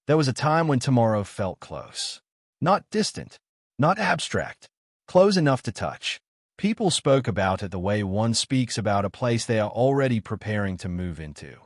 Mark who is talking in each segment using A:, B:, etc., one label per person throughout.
A: There was a time when tomorrow felt close. Not distant, not abstract, close enough to touch. People spoke about it the way one speaks about a place they are already preparing to move into.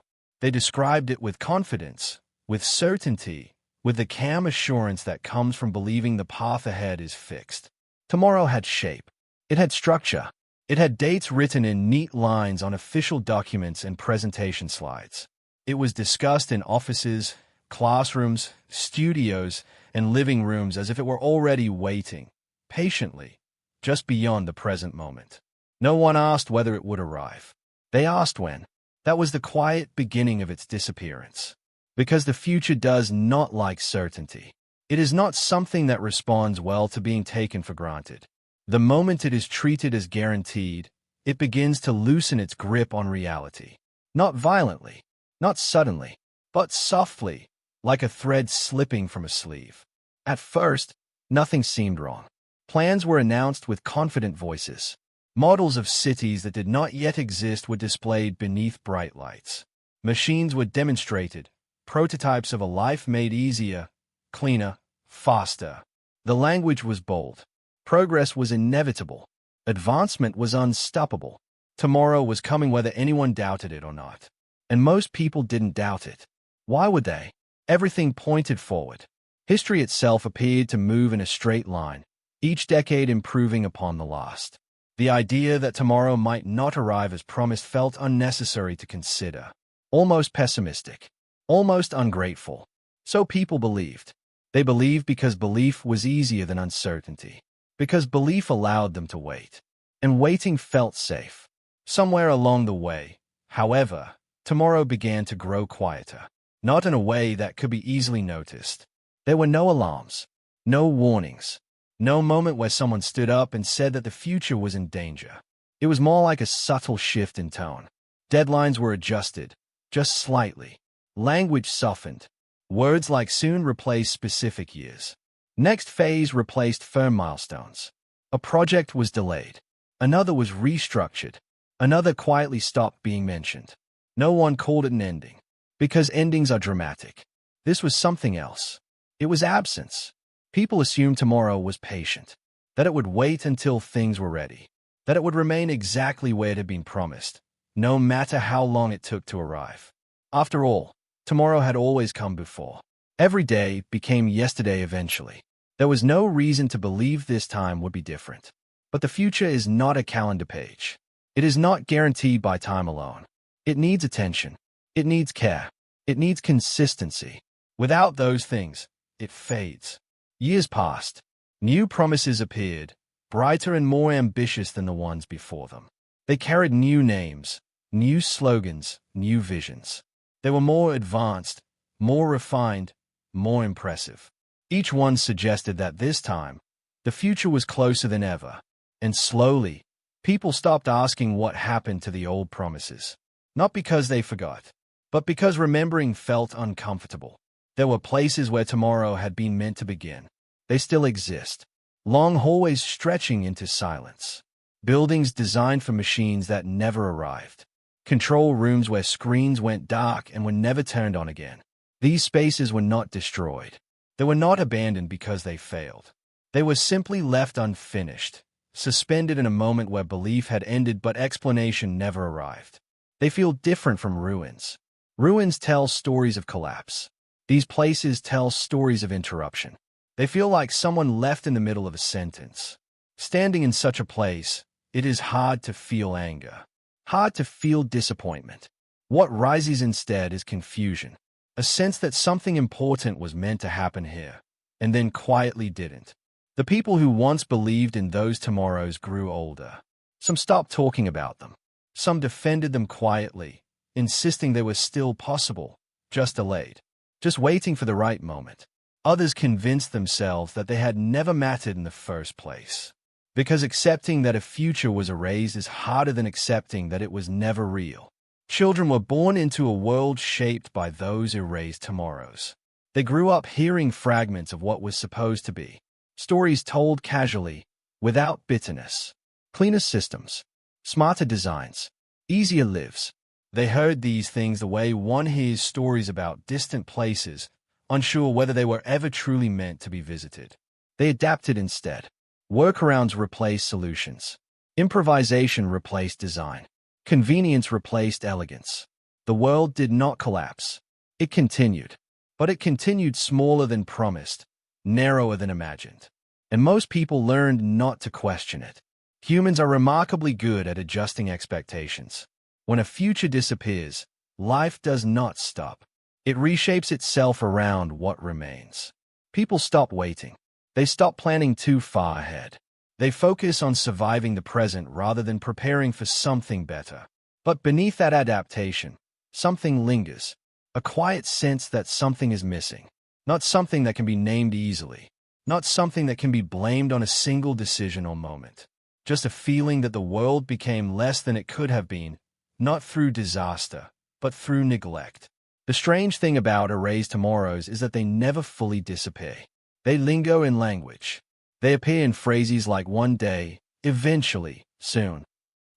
A: They described it with confidence, with certainty, with the calm assurance that comes from believing the path ahead is fixed. Tomorrow had shape. It had structure. It had dates written in neat lines on official documents and presentation slides. It was discussed in offices, classrooms, studios, and living rooms as if it were already waiting, patiently, just beyond the present moment. No one asked whether it would arrive. They asked when. That was the quiet beginning of its disappearance. Because the future does not like certainty. It is not something that responds well to being taken for granted. The moment it is treated as guaranteed, it begins to loosen its grip on reality. Not violently, not suddenly, but softly, like a thread slipping from a sleeve. At first, nothing seemed wrong. Plans were announced with confident voices. Models of cities that did not yet exist were displayed beneath bright lights. Machines were demonstrated, prototypes of a life made easier, cleaner, faster. The language was bold. Progress was inevitable. Advancement was unstoppable. Tomorrow was coming whether anyone doubted it or not. And most people didn't doubt it. Why would they? Everything pointed forward. History itself appeared to move in a straight line, each decade improving upon the last. The idea that tomorrow might not arrive as promised felt unnecessary to consider. Almost pessimistic. Almost ungrateful. So people believed. They believed because belief was easier than uncertainty. Because belief allowed them to wait. And waiting felt safe. Somewhere along the way, however, tomorrow began to grow quieter. Not in a way that could be easily noticed. There were no alarms, no warnings, no moment where someone stood up and said that the future was in danger. It was more like a subtle shift in tone. Deadlines were adjusted, just slightly. Language softened. Words like soon replaced specific years. Next phase replaced firm milestones. A project was delayed. Another was restructured. Another quietly stopped being mentioned. No one called it an ending. Because endings are dramatic. This was something else. It was absence. People assumed tomorrow was patient. That it would wait until things were ready. That it would remain exactly where it had been promised, no matter how long it took to arrive. After all, tomorrow had always come before. Every day became yesterday eventually. There was no reason to believe this time would be different. But the future is not a calendar page. It is not guaranteed by time alone. It needs attention. It needs care. It needs consistency. Without those things, it fades. Years passed. New promises appeared, brighter and more ambitious than the ones before them. They carried new names, new slogans, new visions. They were more advanced, more refined, more impressive. Each one suggested that this time, the future was closer than ever. And slowly, people stopped asking what happened to the old promises. Not because they forgot, but because remembering felt uncomfortable. There were places where tomorrow had been meant to begin. They still exist. Long hallways stretching into silence. Buildings designed for machines that never arrived. Control rooms where screens went dark and were never turned on again. These spaces were not destroyed. They were not abandoned because they failed. They were simply left unfinished, suspended in a moment where belief had ended but explanation never arrived. They feel different from ruins. Ruins tell stories of collapse. These places tell stories of interruption. They feel like someone left in the middle of a sentence. Standing in such a place, it is hard to feel anger, hard to feel disappointment. What rises instead is confusion, a sense that something important was meant to happen here, and then quietly didn't. The people who once believed in those tomorrows grew older. Some stopped talking about them. Some defended them quietly, insisting they were still possible, just delayed, just waiting for the right moment. Others convinced themselves that they had never mattered in the first place. Because accepting that a future was erased is harder than accepting that it was never real. Children were born into a world shaped by those erased tomorrows. They grew up hearing fragments of what was supposed to be. Stories told casually, without bitterness. Cleaner systems, smarter designs, easier lives. They heard these things the way one hears stories about distant places, unsure whether they were ever truly meant to be visited. They adapted instead. Workarounds replaced solutions. Improvisation replaced design. Convenience replaced elegance. The world did not collapse. It continued. But it continued smaller than promised, narrower than imagined. And most people learned not to question it. Humans are remarkably good at adjusting expectations. When a future disappears, life does not stop. It reshapes itself around what remains. People stop waiting. They stop planning too far ahead. They focus on surviving the present rather than preparing for something better. But beneath that adaptation, something lingers. A quiet sense that something is missing. Not something that can be named easily. Not something that can be blamed on a single decision or moment. Just a feeling that the world became less than it could have been, not through disaster, but through neglect. The strange thing about erased tomorrows is that they never fully disappear. They linger in language. They appear in phrases like one day, eventually, soon.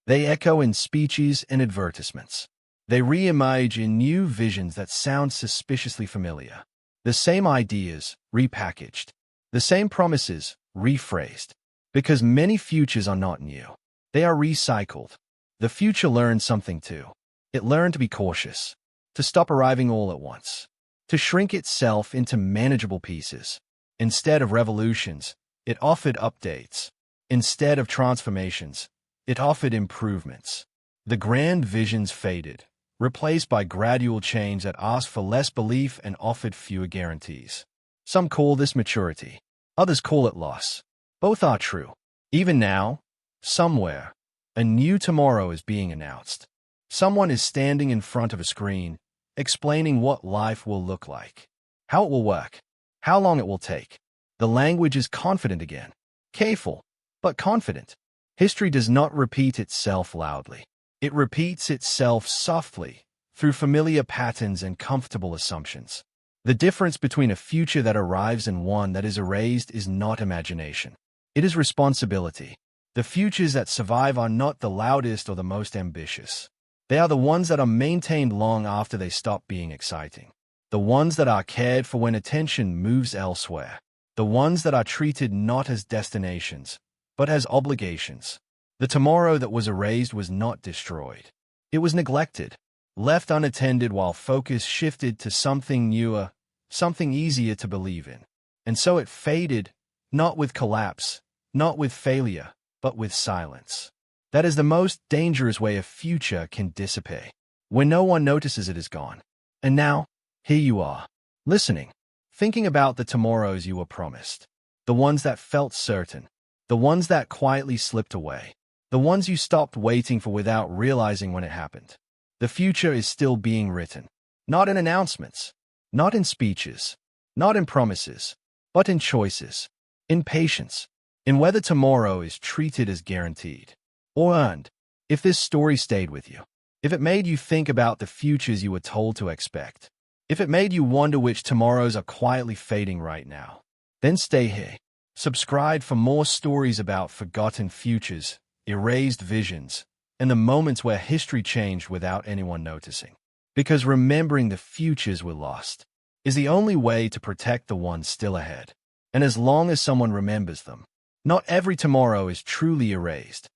A: They echo in speeches and advertisements. They re-emerge in new visions that sound suspiciously familiar. The same ideas, repackaged. The same promises, rephrased. Because many futures are not new. They are recycled. The future learned something too. It learned to be cautious. To stop arriving all at once. To shrink itself into manageable pieces. Instead of revolutions, it offered updates. Instead of transformations, it offered improvements. The grand visions faded, replaced by gradual change that asked for less belief and offered fewer guarantees. Some call this maturity. Others call it loss. Both are true. Even now, somewhere, a new tomorrow is being announced. Someone is standing in front of a screen, explaining what life will look like, how it will work, how long it will take. The language is confident again. Careful, but confident. History does not repeat itself loudly. It repeats itself softly, through familiar patterns and comfortable assumptions. The difference between a future that arrives and one that is erased is not imagination. It is responsibility. The futures that survive are not the loudest or the most ambitious. They are the ones that are maintained long after they stop being exciting. The ones that are cared for when attention moves elsewhere. The ones that are treated not as destinations, but as obligations. The tomorrow that was erased was not destroyed. It was neglected, left unattended while focus shifted to something newer, something easier to believe in. And so it faded, not with collapse, not with failure, but with silence. That is the most dangerous way a future can dissipate, when no one notices it is gone. And now, here you are, listening, thinking about the tomorrows you were promised, the ones that felt certain, the ones that quietly slipped away, the ones you stopped waiting for without realizing when it happened. The future is still being written, not in announcements, not in speeches, not in promises, but in choices, in patience, in whether tomorrow is treated as guaranteed or earned. If this story stayed with you, if it made you think about the futures you were told to expect, if it made you wonder which tomorrows are quietly fading right now, then stay here. Subscribe for more stories about forgotten futures, erased visions, and the moments where history changed without anyone noticing. Because remembering the futures were lost is the only way to protect the ones still ahead. And as long as someone remembers them, not every tomorrow is truly erased.